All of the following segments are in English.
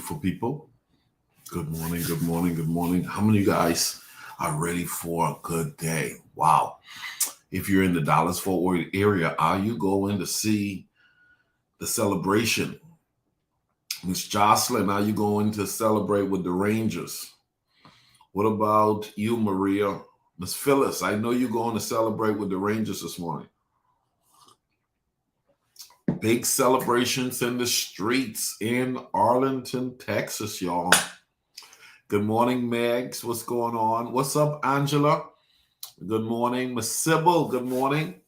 beautiful people. Good morning, good morning, good morning. How many of you guys are ready for a good day? Wow. If you're in the Dallas-Fort Worth area, are you going to see the celebration? Miss Jocelyn, are you going to celebrate with the Rangers? What about you, Maria? Miss Phyllis, I know you're going to celebrate with the Rangers this morning. Big celebrations in the streets in Arlington, Texas, y'all. Good morning, Megs. What's going on? What's up, Angela? Good morning. Miss Sybil, good morning.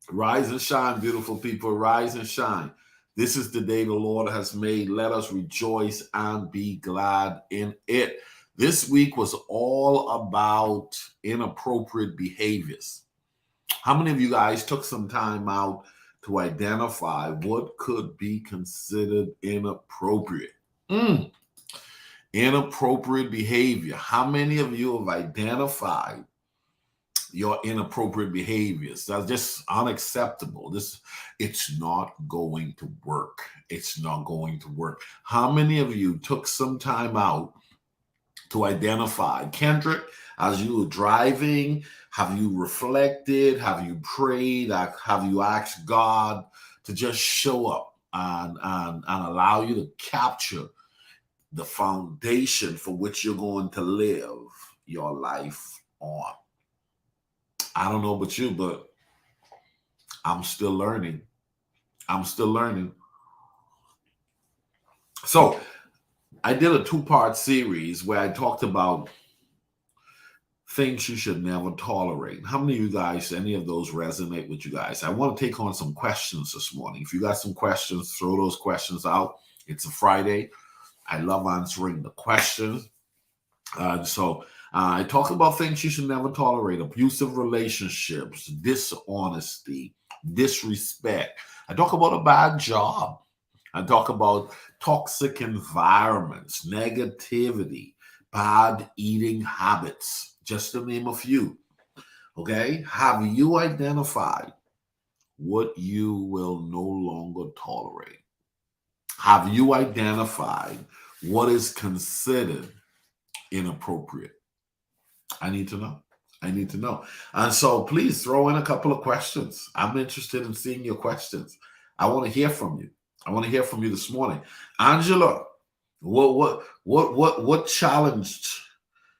Rise and shine, beautiful people. Rise and shine. This is the day the Lord has made. Let us rejoice and be glad in it. This week was all about inappropriate behaviors. How many of you guys took some time out to identify what could be considered inappropriate? Inappropriate behavior. How many of you have identified your inappropriate behaviors? That's just unacceptable. It's not going to work. It's not going to work. How many of you took some time out to identify? Kendrick, as you were driving, have you reflected? Have you prayed? Have you asked God to just show up and allow you to capture the foundation for which you're going to live your life on? I don't know about you, but I'm still learning. So I did a 2-part series where I talked about things you should never tolerate. How many of you guys, any of those resonate with you guys? I want to take on some questions this morning. If you got some questions, throw those questions out. It's a Friday. I love answering the questions. So I talk about things you should never tolerate: abusive relationships, dishonesty, disrespect. I talk about a bad job. I talk about toxic environments, negativity, bad eating habits, just to name a few. Okay? Have you identified what you will no longer tolerate? Have you identified what is considered inappropriate? I need to know. And so please throw in a couple of questions. I'm interested in seeing your questions. I want to hear from you. This morning. Angela, what challenged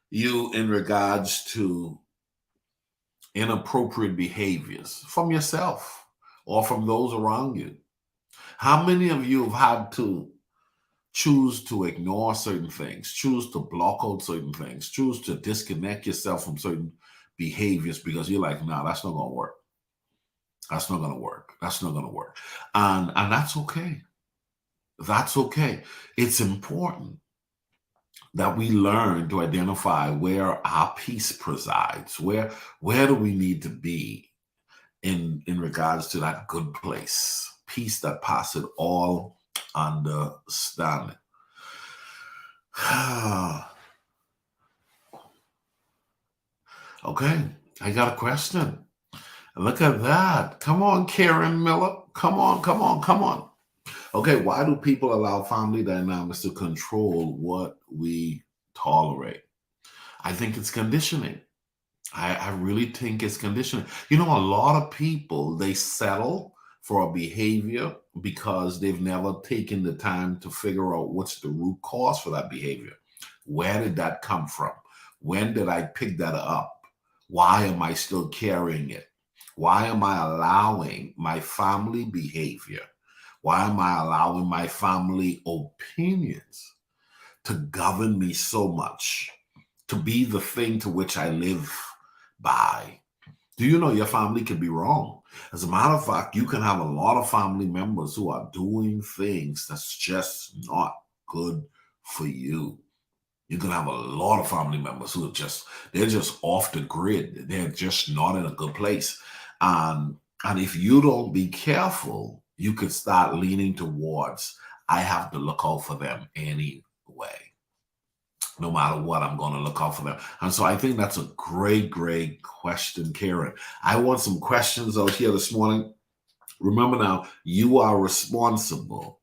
you in regards to inappropriate behaviors from yourself or from those around you? How many of you have had to choose to ignore certain things, choose to block out certain things, choose to disconnect yourself from certain behaviors because you're like, no, that's not going to work. That's not going to work. And that's okay. That's okay. It's important that we learn to identify where our peace presides. Where do we need to be in regards to that good place? Peace that passeth all understanding. Okay, I got a question. Look at that. Come on, Karen Miller. Come on. Okay, why do people allow family dynamics to control what we tolerate? I think it's conditioning. I really think it's conditioning. You know, a lot of people, they settle for a behavior because they've never taken the time to figure out what's the root cause for that behavior. Where did that come from? When did I pick that up? Why am I still carrying it? Why am I allowing my family behavior? Why am I allowing my family opinions to govern me so much, to be the thing to which I live by? Do you know your family can be wrong? As a matter of fact, you can have a lot of family members who are doing things that's just not good for you. You can have a lot of family members who they're just off the grid. They're just not in a good place. And if you don't be careful, you could start leaning towards, I have to look out for them anyway. No matter what, I'm going to look out for them. And so I think that's a great question, Karen. I want some questions out here this morning. Remember now, you are responsible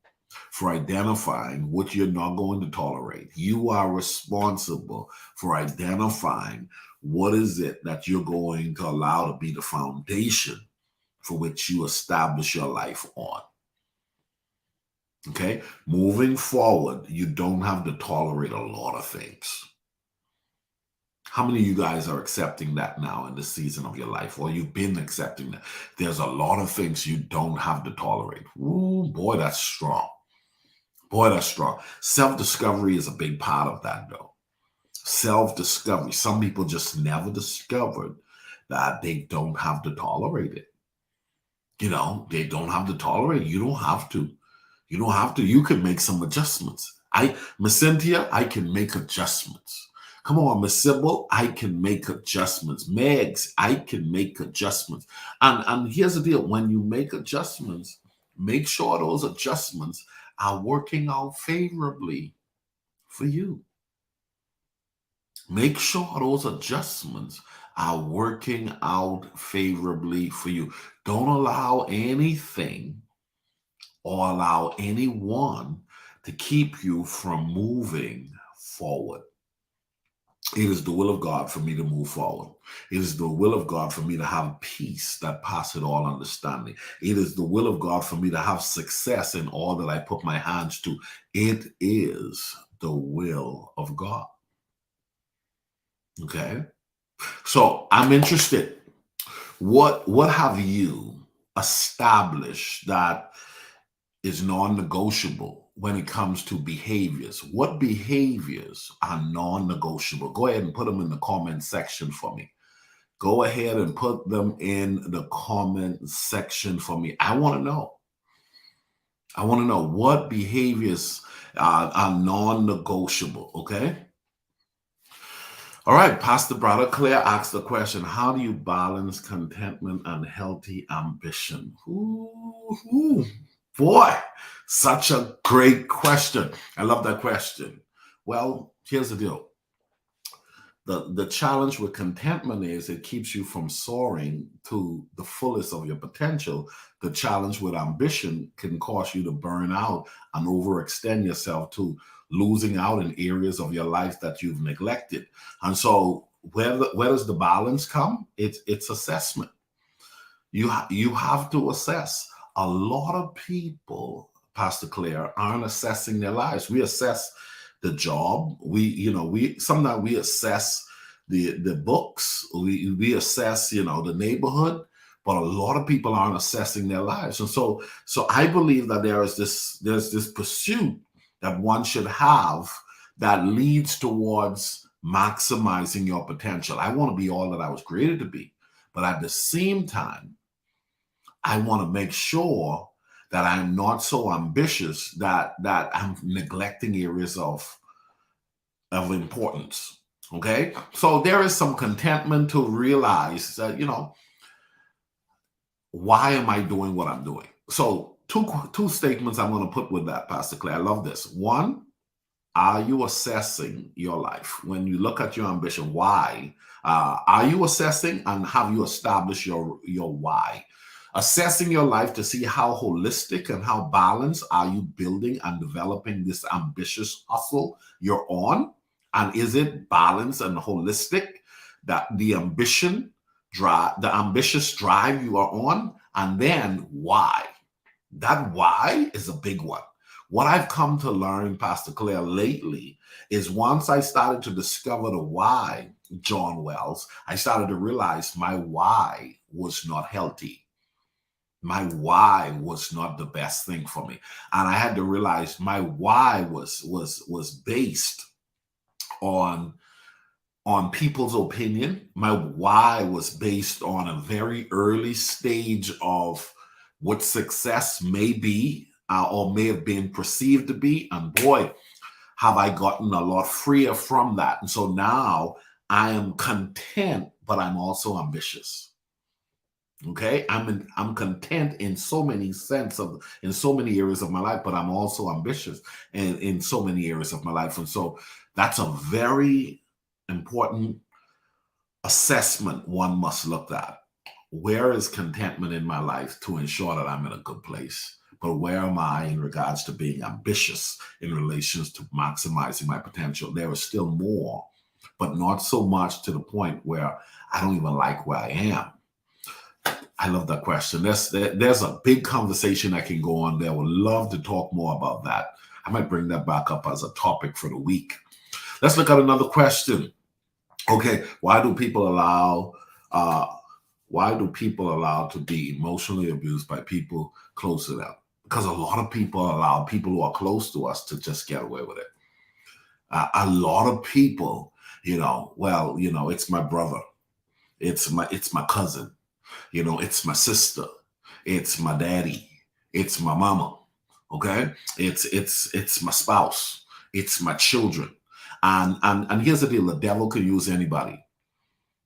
for identifying what you're not going to tolerate. You are responsible for identifying what is it that you're going to allow to be the foundation for which you establish your life on. Okay? Moving forward, you don't have to tolerate a lot of things. How many of you guys are accepting that now in this season of your life, or you've been accepting that? There's a lot of things you don't have to tolerate. Ooh, boy, that's strong. Boy, that's strong. Self-discovery is a big part of that, though. Self-discovery. Some people just never discovered that they don't have to tolerate it. You know, they don't have to tolerate it. You don't have to. You don't have to. You can make some adjustments. Miss Cynthia, I can make adjustments. Come on, Miss Sybil, I can make adjustments. Megs, I can make adjustments. And here's the deal. When you make adjustments, make sure those adjustments are working out favorably for you. Make sure those adjustments are working out favorably for you. Don't allow anything or allow anyone to keep you from moving forward. It is the will of God for me to move forward. It is the will of God for me to have peace that passeth all understanding. It is the will of God for me to have success in all that I put my hands to. It is the will of God. Okay? So I'm interested. What have you established that is non-negotiable when it comes to behaviors? What behaviors are non-negotiable? Go ahead and put them in the comment section for me. Go ahead and put them in the comment section for me. I want to know. I want to know what behaviors are non-negotiable, okay? All right, Pastor Brother Claire asked the question, how do you balance contentment and healthy ambition? Ooh, boy, such a great question. I love that question. Well, here's the deal. The challenge with contentment is it keeps you from soaring to the fullest of your potential. The challenge with ambition can cause you to burn out and overextend yourself to losing out in areas of your life that you've neglected. And so where does the balance come? It's assessment. You have to assess. A lot of people, Pastor Claire, aren't assessing their lives. We assess the job. Sometimes we assess the books. We assess, the neighborhood, but a lot of people aren't assessing their lives. And so I believe that there's this pursuit that one should have that leads towards maximizing your potential. I want to be all that I was created to be, but at the same time, I want to make sure that I'm not so ambitious that I'm neglecting areas of importance. Okay, so there is some contentment to realize that, why am I doing what I'm doing? So two statements I'm going to put with that, Pastor Clay. I love this. One, are you assessing your life? When you look at your ambition, why? Are you assessing, and have you established your why? Assessing your life to see how holistic and how balanced are you building and developing this ambitious hustle you're on? And is it balanced and holistic, that the ambitious drive you are on? And then why? That why is a big one. What I've come to learn, Pastor Claire, lately is once I started to discover the why, John Wells, I started to realize my why was not healthy. My why was not the best thing for me. And I had to realize my why was based on people's opinion. My why was based on a very early stage of what success may be, or may have been perceived to be. And boy, have I gotten a lot freer from that. And so now I am content, but I'm also ambitious. Okay, I'm content in so many in so many areas of my life, but I'm also ambitious in so many areas of my life. And so that's a very important assessment one must look at. Where is contentment in my life to ensure that I'm in a good place? but where am I in regards to being ambitious in relations to maximizing my potential? There is still more, but not so much to the point where I don't even like where I am. I love that question. There's a big conversation I can go on there. Would love to talk more about that. I might bring that back up as a topic for the week. Let's look at another question. Okay, why do people allow to be emotionally abused by people close to them? Because a lot of people allow people who are close to us to just get away with it. A lot of people, it's my brother, it's my cousin, it's my sister, it's my daddy, it's my mama. Okay, it's my spouse, it's my children, and here's the deal: the devil could use anybody.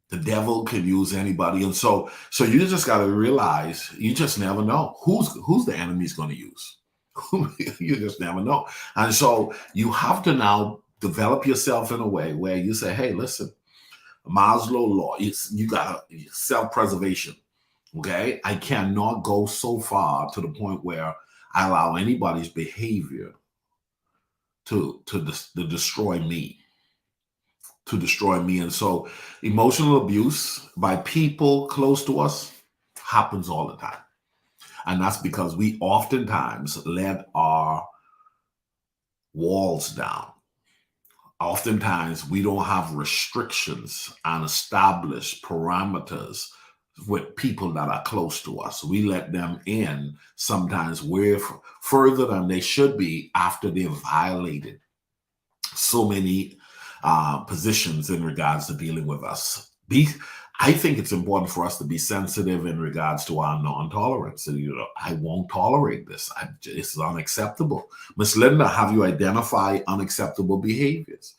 The devil can use anybody, and so you just got to realize you just never know who's the enemy's going to use. You just never know, and so you have to now develop yourself in a way where you say, "Hey, listen, Maslow law. You got self-preservation. Okay, I cannot go so far to the point where I allow anybody's behavior to destroy me." To destroy me. And so emotional abuse by people close to us happens all the time. And that's because we oftentimes let our walls down. Oftentimes we don't have restrictions and established parameters with people that are close to us. We let them in sometimes way further than they should be after they've violated so many positions in regards to dealing with us. I think it's important for us to be sensitive in regards to our non-tolerance. So, I won't tolerate this. This is unacceptable. Miss Linda, have you identified unacceptable behaviors?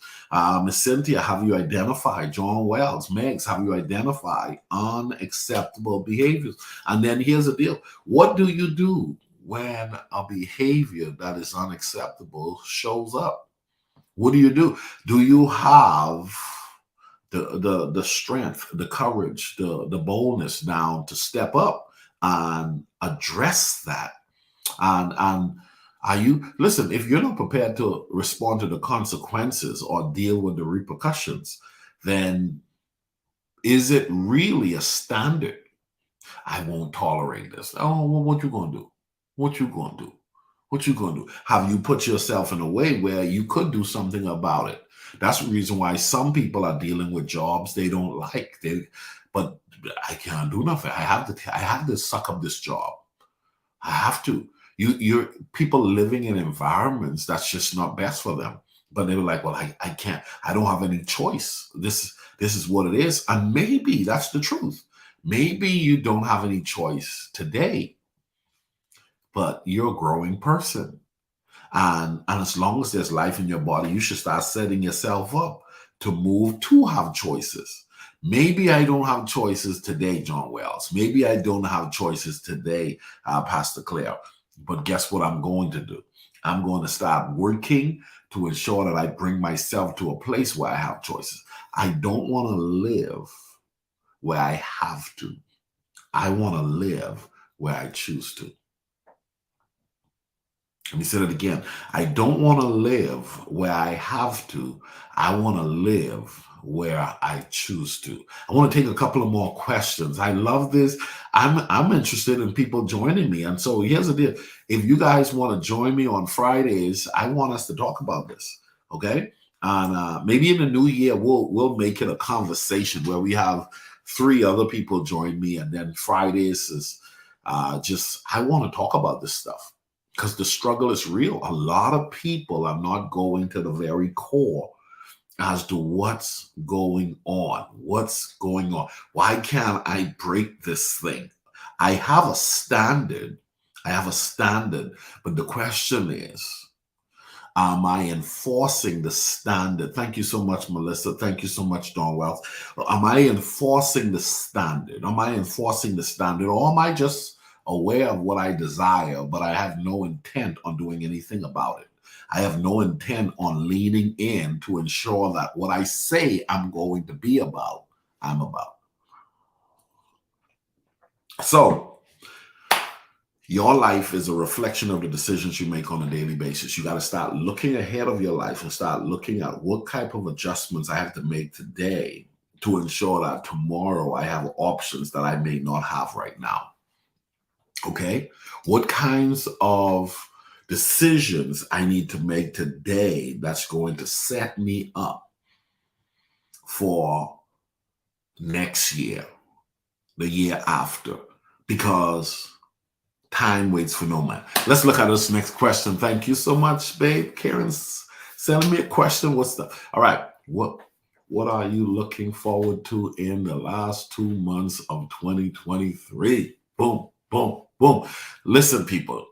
Miss Cynthia, have you identified? John Wells, Megs, have you identified unacceptable behaviors? And then here's the deal. What do you do when a behavior that is unacceptable shows up? What do you do? Do you have the strength, the courage, the boldness now to step up and address that? And are you, listen, if you're not prepared to respond to the consequences or deal with the repercussions, then is it really a standard? I won't tolerate this. Oh, well, what you gonna do? What you gonna do? What you gonna do? Have you put yourself in a way where you could do something about it? That's the reason why some people are dealing with jobs they don't like. But I can't do nothing. I have to suck up this job. I have to. You're people living in environments that's just not best for them. But they were like, well, I can't. I don't have any choice. This is what it is. And maybe that's the truth. Maybe you don't have any choice today, but you're a growing person. And as long as there's life in your body, you should start setting yourself up to move to have choices. Maybe I don't have choices today, John Wells. Maybe I don't have choices today, Pastor Claire. But guess what I'm going to do? I'm going to start working to ensure that I bring myself to a place where I have choices. I don't want to live where I have to. I want to live where I choose to. Let me say that again. I don't want to live where I have to. I want to live where I choose to. I want to take a couple of more questions. I love this. I'm interested in people joining me. And so here's the deal. If you guys want to join me on Fridays, I want us to talk about this. Okay. And maybe in the new year, we'll make it a conversation where we have 3 other people join me. And then Fridays is I want to talk about this stuff. Because the struggle is real. A lot of people are not going to the very core as to what's going on. What's going on? Why can't I break this thing? I have a standard. But the question is, am I enforcing the standard? Thank you so much, Melissa. Thank you so much, Don Wells. Am I enforcing the standard? Or am I just aware of what I desire, but I have no intent on doing anything about it? I have no intent on leaning in to ensure that what I say I'm going to be about, I'm about. So Your life is a reflection of the decisions you make on a daily basis. You got to start looking ahead of your life and start looking at what type of adjustments I have to make today to ensure that tomorrow I have options that I may not have right now. Okay? What kinds of decisions I need to make today that's going to set me up for next year, the year after, because time waits for no man. Let's look at this next question. Thank you so much, babe. Karen's sending me a question. All right. What are you looking forward to in the last 2 months of 2023? Boom, boom, boom. Listen, people,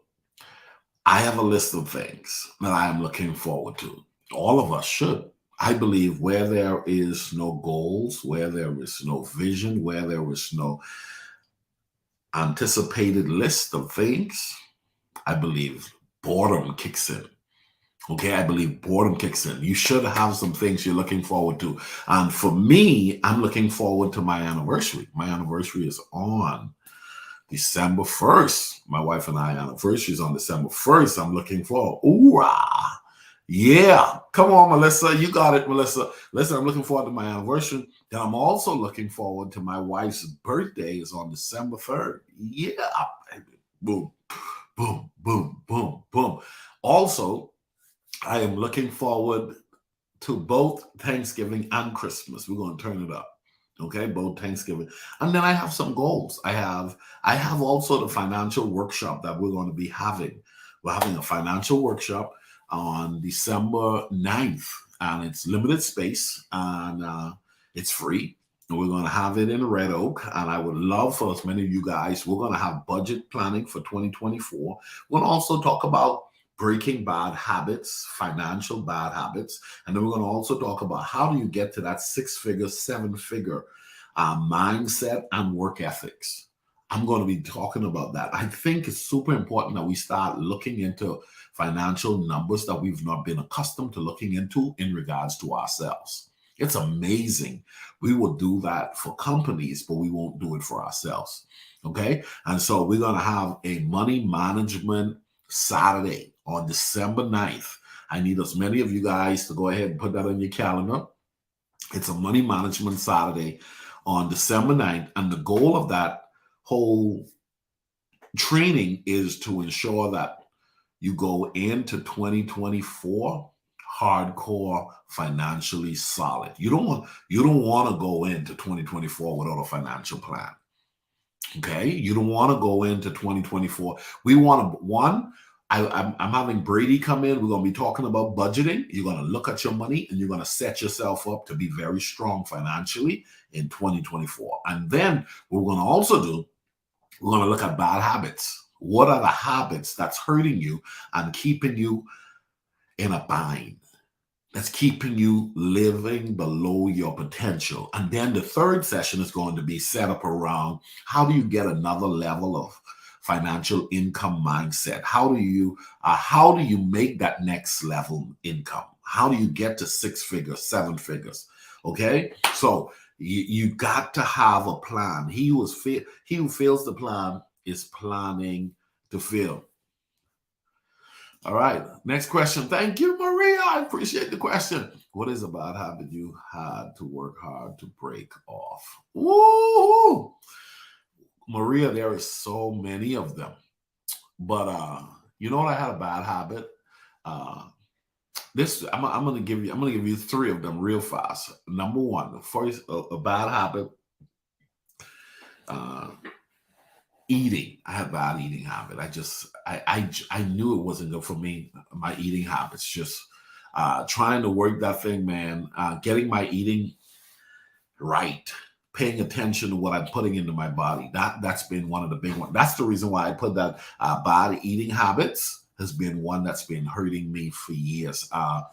I have a list of things that I am looking forward to. All of us should. I believe where there is no goals, where there is no vision, where there is no anticipated list of things, I believe boredom kicks in. Okay, I believe boredom kicks in. You should have some things you're looking forward to. And for me, I'm looking forward to my anniversary. My anniversary is on December 1st. My wife and I anniversary is on December 1st. I'm looking forward. Ooh-rah. Yeah. Come on, Melissa. You got it, Melissa. Listen, I'm looking forward to my anniversary. Then I'm also looking forward to my wife's birthday is on December 3rd. Yeah. Boom, boom, boom, boom, boom. Also, I am looking forward to both Thanksgiving and Christmas. We're going to turn it up. Okay, both Thanksgiving. And then I have some goals. I have also the financial workshop that we're going to be having. We're having a financial workshop on December 9th, and it's limited space, and it's free. And we're going to have it in Red Oak, and I would love for as many of you guys. We're going to have budget planning for 2024. We're going to also talk about breaking bad habits, financial bad habits. And then we're going to also talk about how do you get to that 6-figure, 7-figure mindset and work ethics. I'm going to be talking about that. I think it's super important that we start looking into financial numbers that we've not been accustomed to looking into in regards to ourselves. It's amazing. We will do that for companies, but we won't do it for ourselves. Okay. And so we're going to have a money management Saturday on December 9th. I need as many of you guys to go ahead and put that on your calendar. It's a money management Saturday on December 9th. And the goal of that whole training is to ensure that you go into 2024 hardcore, financially solid. You don't want to go into 2024 without a financial plan. Okay, you don't want to go into 2024. We want to I'm having Brady come in. We're going to be talking about budgeting. You're going to look at your money and you're going to set yourself up to be very strong financially in 2024. And then what we're going to also do, we're going to look at bad habits. What are the habits that's hurting you and keeping you in a bind? That's keeping you living below your potential. And then the third session is going to be set up around how do you get another level of financial income mindset? How do you make that next level income? How do you get to 6 figures, 7 figures? Okay, so you got to have a plan. He who fails the plan is planning to fail. All right, next question. Thank you, Maria. I appreciate the question. What is a bad habit you had to work hard to break off? Woo! Maria, there are so many of them. But you know what? I had a bad habit. I'm gonna give you 3 of them real fast. Number 1, the first a bad habit. Eating. I had a bad eating habit. I knew it wasn't good for me. My eating habits, just trying to work that thing, man. Getting my eating right, paying attention to what I'm putting into my body. That's been one of the big ones. That's the reason why I put that bad eating habits has been one that's been hurting me for years. And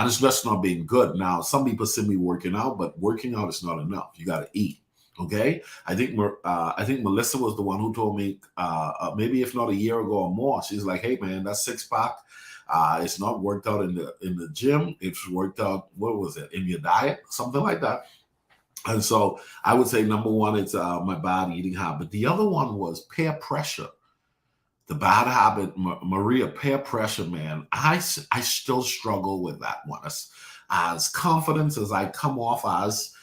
it's just not being good. Now, some people see me working out, but working out is not enough. You got to eat. Okay, I think Melissa was the one who told me maybe if not a year ago or more. She's like, "Hey man, that 6-pack, it's not worked out in the gym. It's worked out. What was it in your diet? Something like that." And so I would say number 1, it's my bad eating habit. The other one was peer pressure. The bad habit, Maria, peer pressure, man. I still struggle with that one. As confident as I come off as,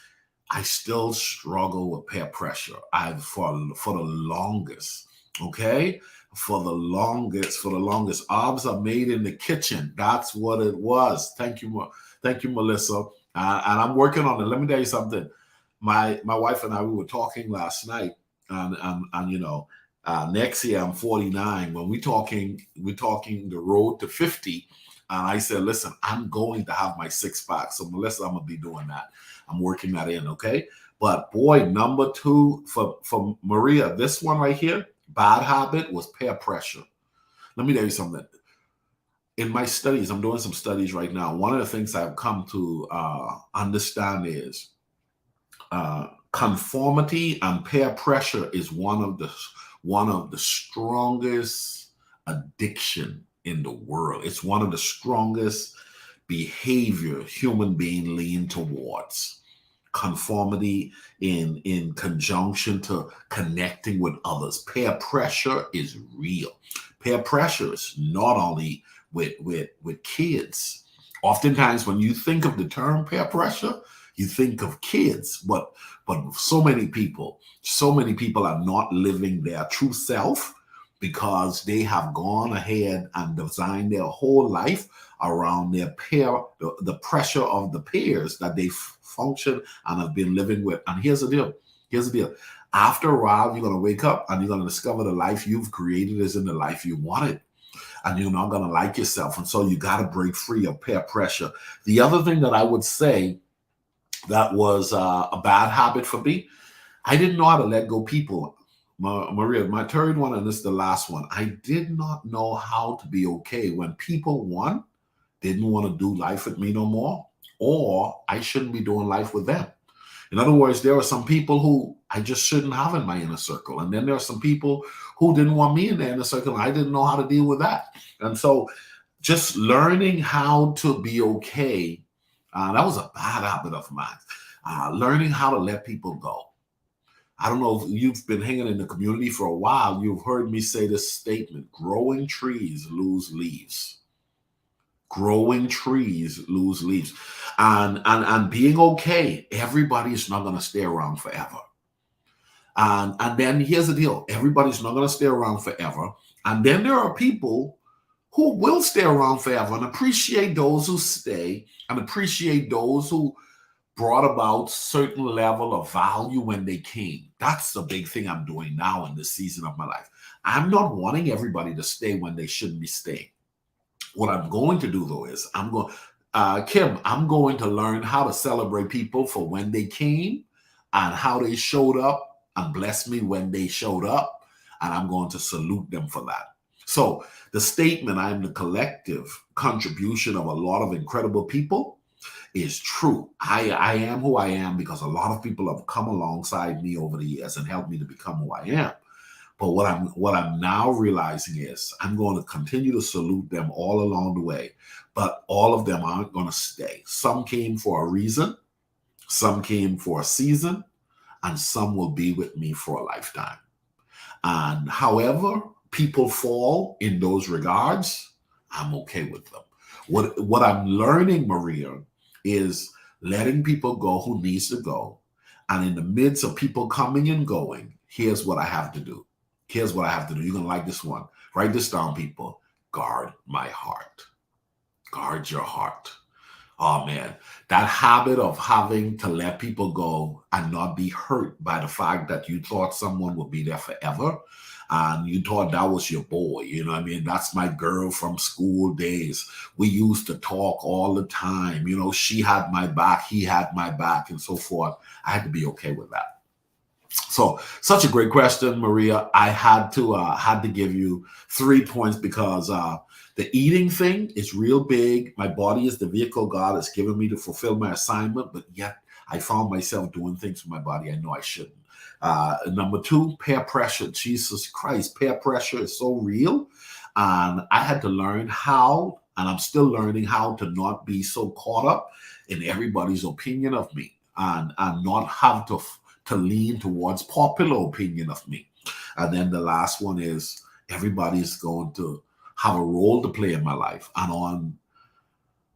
I still struggle with peer pressure. I for the longest, okay, for the longest, obs are made in the kitchen. That's what it was. Thank you, thank you, Melissa. And I'm working on it. Let me tell you something. My wife and I, we were talking last night, and you know, next year I'm 49. When we're talking the road to 50. And I said, listen, I'm going to have my six pack. So Melissa, I'm gonna be doing that. I'm working that in, okay? But boy, number two for Maria, this one right here, bad habit was peer pressure. Let me tell you something. In my studies, I'm doing some studies right now. One of the things I've come to understand is conformity and peer pressure is one of the strongest addiction in the world. It's one of the strongest behavior human being lean towards. Conformity in conjunction to connecting with others. Peer pressure is real. Peer pressure is not only with kids. Oftentimes when you think of the term peer pressure, you think of kids, but so many people are not living their true self because they have gone ahead and designed their whole life around their peer, the pressure of the peers that they function and have been living with. And here's the deal. Here's the deal. After a while, you're going to wake up and you're going to discover the life you've created isn't the life you wanted. And you're not going to like yourself. And so you got to break free of peer pressure. The other thing that I would say that was a bad habit for me, I didn't know how to let go people. Maria, my third one, and this is the last one. I did not know how to be okay when people, one, didn't want to do life with me no more, or I shouldn't be doing life with them. In other words, there are some people who I just shouldn't have in my inner circle. And then there are some people who didn't want me in their inner circle. And I didn't know how to deal with that. And so just learning how to be okay, that was a bad habit of mine. Learning how to let people go. I don't know if you've been hanging in the community for a while. You've heard me say this statement: growing trees lose leaves. Growing trees lose leaves. And being okay, everybody's not going to stay around forever. And then here's the deal. Everybody's not going to stay around forever. And then there are people who will stay around forever, and appreciate those who stay and appreciate those who brought about certain level of value when they came. That's the big thing I'm doing now in this season of my life. I'm not wanting everybody to stay when they shouldn't be staying. What I'm going to do though is Kim, I'm going to learn how to celebrate people for when they came and how they showed up and blessed me when they showed up. And I'm going to salute them for that. So the statement, I'm the collective contribution of a lot of incredible people, is true. I am who I am because a lot of people have come alongside me over the years and helped me to become who I am. But what I'm now realizing is I'm going to continue to salute them all along the way, but all of them aren't going to stay. Some came for a reason, some came for a season, and some will be with me for a lifetime. And however people fall in those regards, I'm okay with them. What I'm learning, Maria, is letting people go who needs to go. And in the midst of people coming and going, here's what I have to do. Here's what I have to do. You're going to like this one. Write this down, people. Guard my heart. Guard your heart. Oh, man. That habit of having to let people go and not be hurt by the fact that you thought someone would be there forever. And you thought that was your boy. You know what I mean? That's my girl from school days. We used to talk all the time. You know, she had my back, he had my back, and so forth. I had to be okay with that. So, such a great question, Maria. I had to give you 3 points because the eating thing is real big. My body is the vehicle God has given me to fulfill my assignment, but yet I found myself doing things with my body I know I shouldn't. Number 2, peer pressure. Jesus Christ, peer pressure is so real. And I had to learn how, and I'm still learning how to not be so caught up in everybody's opinion of me and not have to lean towards popular opinion of me. And then the last one is Everybody's going to have a role to play in my life. And on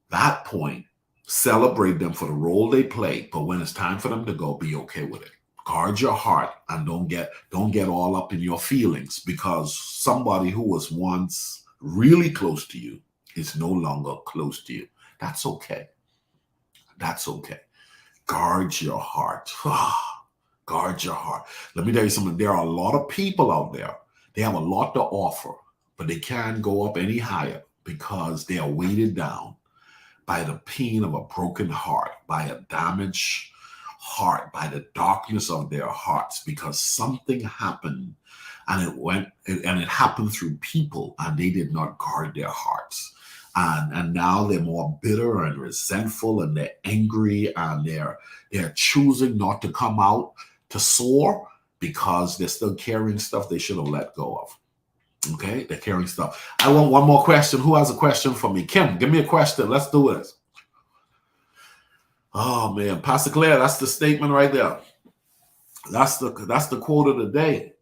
that point, celebrate them for the role they play. But when it's time for them to go, be okay with it. Guard your heart and don't get all up in your feelings, because somebody who was once really close to you is no longer close to you. That's okay. That's okay. Guard your heart. Guard your heart. Let me tell you something. There are a lot of people out there. They have a lot to offer, but they can't go up any higher because they are weighted down by the pain of a broken heart, by a damaged heart, by the darkness of their hearts, because something happened and it happened through people, and they did not guard their hearts. And now they're more bitter and resentful, and they're angry, and they're choosing not to come out to soar because they're still carrying stuff they should have let go of. Okay, they're carrying stuff. I want one more question. Who has a question for me? Kim, give me a question. Let's do this. Oh man, Pastor Claire, that's the statement right there. That's the quote of the day.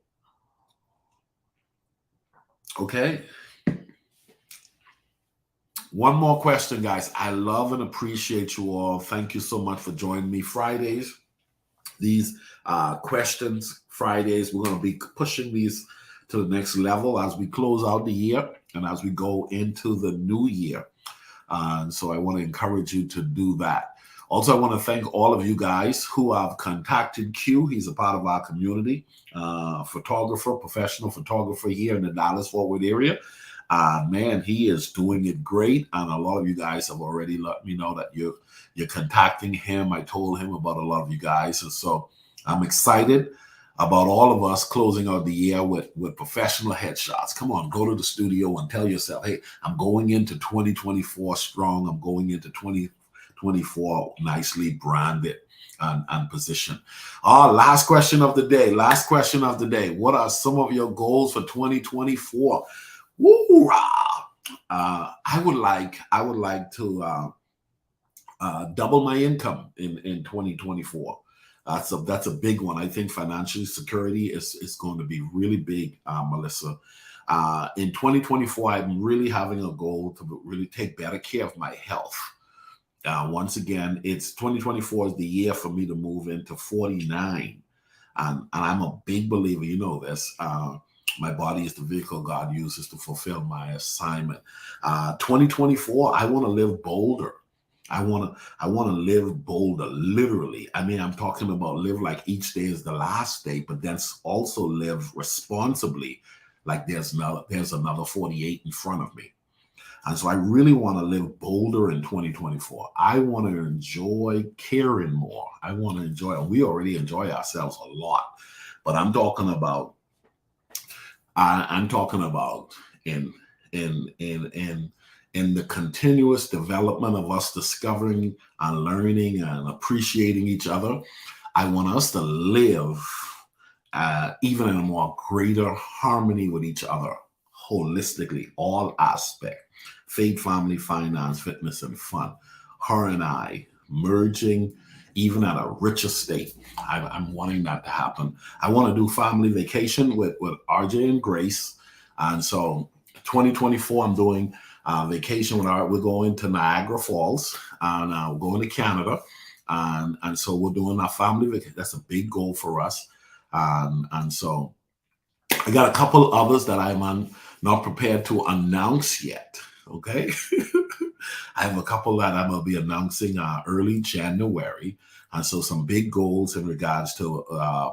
Okay. One more question, guys. I love and appreciate you all. Thank you so much for joining me Fridays. These questions Fridays, we're going to be pushing these to the next level as we close out the year and as we go into the new year. And so I want to encourage you to do that. Also, I want to thank all of you guys who have contacted Q. He's a part of our community, photographer, professional photographer here in the Dallas-Fort Worth area. Man, he is doing it great. And a lot of you guys have already let me know that you're contacting him. I told him about a lot of you guys. And so I'm excited about all of us closing out the year with professional headshots. Come on, go to the studio and tell yourself, hey, I'm going into 2024 strong. I'm going into 2024 nicely branded and positioned. Last question of the day. Last question of the day. What are some of your goals for 2024? I would like to double my income in 2024. That's a big one. I think financial security is going to be really big, Melissa. In 2024, I'm really having a goal to really take better care of my health. Once again, it's 2024 is the year for me to move into 49. And I'm a big believer, you know this. My body is the vehicle God uses to fulfill my assignment. 2024, I want to live bolder. I want to live bolder, literally. I mean, I'm talking about live like each day is the last day, but then also live responsibly, like there's another 48 in front of me. And so I really want to live bolder in 2024. I want to enjoy caring more. I want to enjoy, and we already enjoy ourselves a lot, but I'm talking about in the continuous development of us discovering and learning and appreciating each other. I want us to live even in a more greater harmony with each other, holistically, all aspects, faith, family, finance, fitness, and fun. Her and I merging even at a richer state. I'm wanting that to happen. I want to do family vacation with RJ and Grace. And so 2024, I'm doing vacation with we're going to Niagara Falls, and we're going to Canada. And so we're doing our family vacation. That's a big goal for us. And so I got a couple others that I'm not prepared to announce yet. Okay. I have a couple that I'm going to be announcing early January. And so some big goals in regards to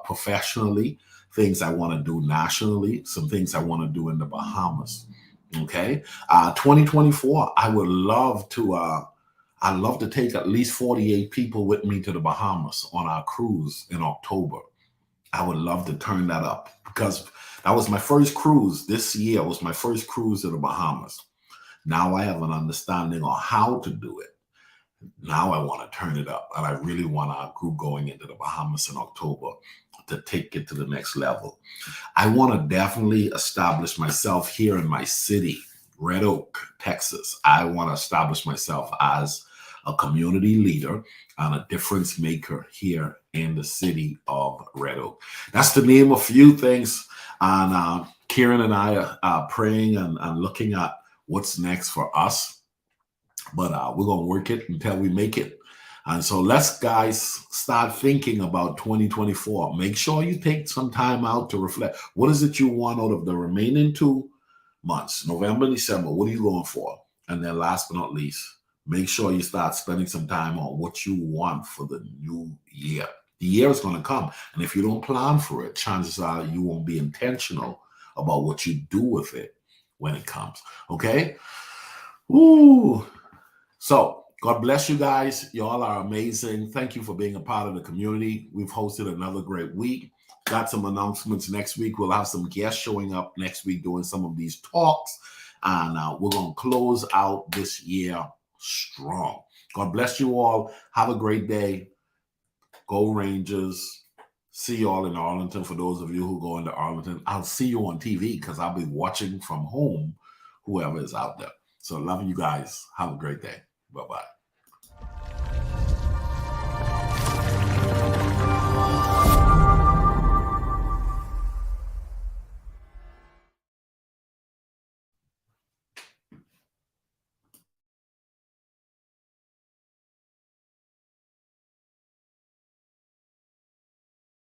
professionally, things I want to do nationally, some things I want to do in the Bahamas. Okay. 2024, I would love to, I'd love to take at least 48 people with me to the Bahamas on our cruise in October. I would love to turn that up because that was my first cruise. This year was my first cruise to the Bahamas. Now I have an understanding on how to do it. Now I want to turn it up, and I really want our group going into the Bahamas in October to take it to the next level. I want to definitely establish myself here in my city, Red Oak, Texas. I want to establish myself as a community leader and a difference maker here in the city of Red Oak. That's to name a few things. And Karen and I are praying and looking at what's next for us, but we're going to work it until we make it. And so let's, guys, start thinking about 2024. Make sure you take some time out to reflect. What is it you want out of the remaining 2 months, November and December? What are you going for? And then last but not least, make sure you start spending some time on what you want for the new year. The year is going to come. And if you don't plan for it, chances are you won't be intentional about what you do with it when it comes. Okay? Ooh. So God bless you guys. Y'all are amazing. Thank you for being a part of the community. We've hosted another great week. Got some announcements next week. We'll have some guests showing up next week doing some of these talks. And we're going to close out this year strong. God bless you all. Have a great day. Go Rangers. See you all in Arlington. For those of you who go into Arlington, I'll see you on TV because I'll be watching from home, whoever is out there. So love you guys. Have a great day. Bye-bye.